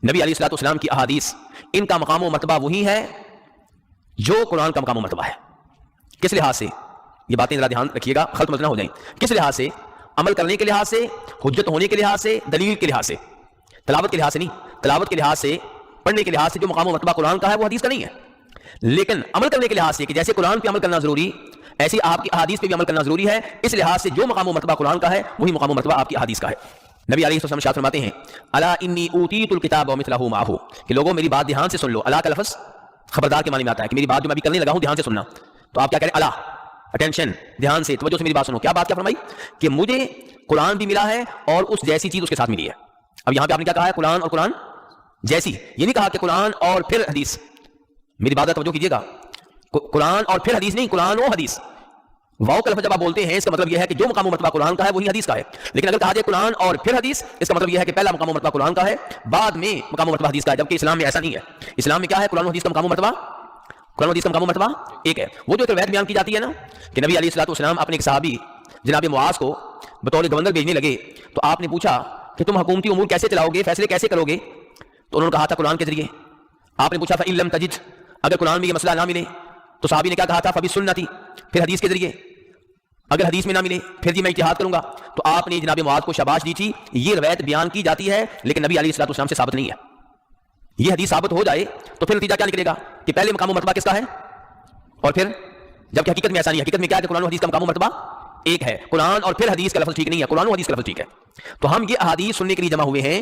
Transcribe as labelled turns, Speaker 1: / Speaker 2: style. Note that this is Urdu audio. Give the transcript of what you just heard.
Speaker 1: نبی علیہ الصلوۃ والسلام کی احادیث، ان کا مقام و مرتبہ وہی ہے جو قرآن کا مقام و مرتبہ ہے۔ کس لحاظ سے؟ یہ باتیں ذرا دھیان رکھیے گا، خلط مت نہ ہو جائیں۔ کس لحاظ سے؟ عمل کرنے کے لحاظ سے، حجت ہونے کے لحاظ سے، دلیل کے لحاظ سے، تلاوت کے لحاظ سے نہیں۔ تلاوت کے لحاظ سے، پڑھنے کے لحاظ سے جو مقام و مرتبہ قرآن کا ہے وہ حدیث کا نہیں ہے، لیکن عمل کرنے کے لحاظ سے کہ جیسے قرآن پہ عمل کرنا ضروری، ایسے آپ کی احادیث پہ بھی عمل کرنا ضروری ہے، اس لحاظ سے جو مقام و مرتبہ قرآن کا ہے وہی مقام و مرتبہ آپ کی احادیث کا ہے۔ نبی علیہ السلام ارشاد فرماتے ہیں الا انی اوتیت الکتاب ومثلہ معہ، کہ لوگوں میری بات دھیان سے سن لو۔ الا کا لفظ خبردار کے معنی میں آتا ہے کہ میری بات جو میں ابھی کرنے لگا ہوں دھیان سے سننا۔ تو آپ کیا کریں؟ الا، اٹینشن، دھیان سے، توجہ سے میری بات سنو۔ کیا بات کیا فرمائی؟ کہ مجھے قرآن بھی ملا ہے اور اس جیسی چیز اس کے ساتھ ملی ہے۔ اب یہاں پہ آپ نے کیا کہا ہے؟ قرآن اور قرآن جیسی، یہ نہیں کہا کہ قرآن اور پھر حدیث۔ میری بات توجہ کیجیے گا، قرآن اور پھر حدیث نہیں، قرآن و حدیث۔ واو کا لفظ جب آپ بولتے ہیں اس کا مطلب یہ ہے کہ جو مقام و مرتبہ قرآن کا ہے وہی حدیث کا ہے، لیکن اگر کہا جائے قرآن اور پھر حدیث، اس کا مطلب یہ ہے کہ پہلا مقام و مرتبہ قرآن کا ہے، بعد میں مقام و مرتبہ حدیث کا ہے، جبکہ اسلام میں ایسا نہیں ہے۔ اسلام میں کیا ہے؟ قرآن و حدیث کا مقام و مرتبہ، قرآن و حدیث کا مقام و مرتبہ ایک ہے۔ وہ جو ایک روایت بیان کی جاتی ہے نا کہ نبی علیہ الصلوۃ والسلام اپنے ایک صحابی جناب معاذ کو بطور گورنر بھیجنے لگے، تو آپ نے پوچھا کہ تم حکومتی امور کیسے چلاؤ گے، فیصلے کیسے کرو گے؟ تو انہوں نے کہا تھا قرآن کے ذریعے۔ آپ نے پوچھا فإن لم تجد، اگر قرآن میں یہ مسئلہ نہ ملے تو صحابی نے کیا کہا تھا؟ فبالسنتی، پھر حدیث کے ذریعے۔ اگر حدیث میں نہ ملے پھر جی میں اجتہاد کروں گا۔ تو آپ نے جناب معاذ کو شاباش دی تھی۔ یہ روایت بیان کی جاتی ہے لیکن نبی علیہ الصلوۃ والسلام سے ثابت نہیں ہے۔ یہ حدیث ثابت ہو جائے تو پھر نتیجہ کیا نکلے گا کہ پہلے مقام و مرتبہ کس کا ہے اور پھر، جبکہ حقیقت میں ایسا نہیں ہے۔ حقیقت میں کیا ہے کہ قرآن و حدیث کا مقام و مرتبہ ایک ہے۔ قرآن اور پھر حدیث کا لفظ ٹھیک نہیں ہے، قرآن و حدیث کا لفظ ٹھیک ہے۔ تو ہم یہ احادیث سننے کے لیے جمع ہوئے ہیں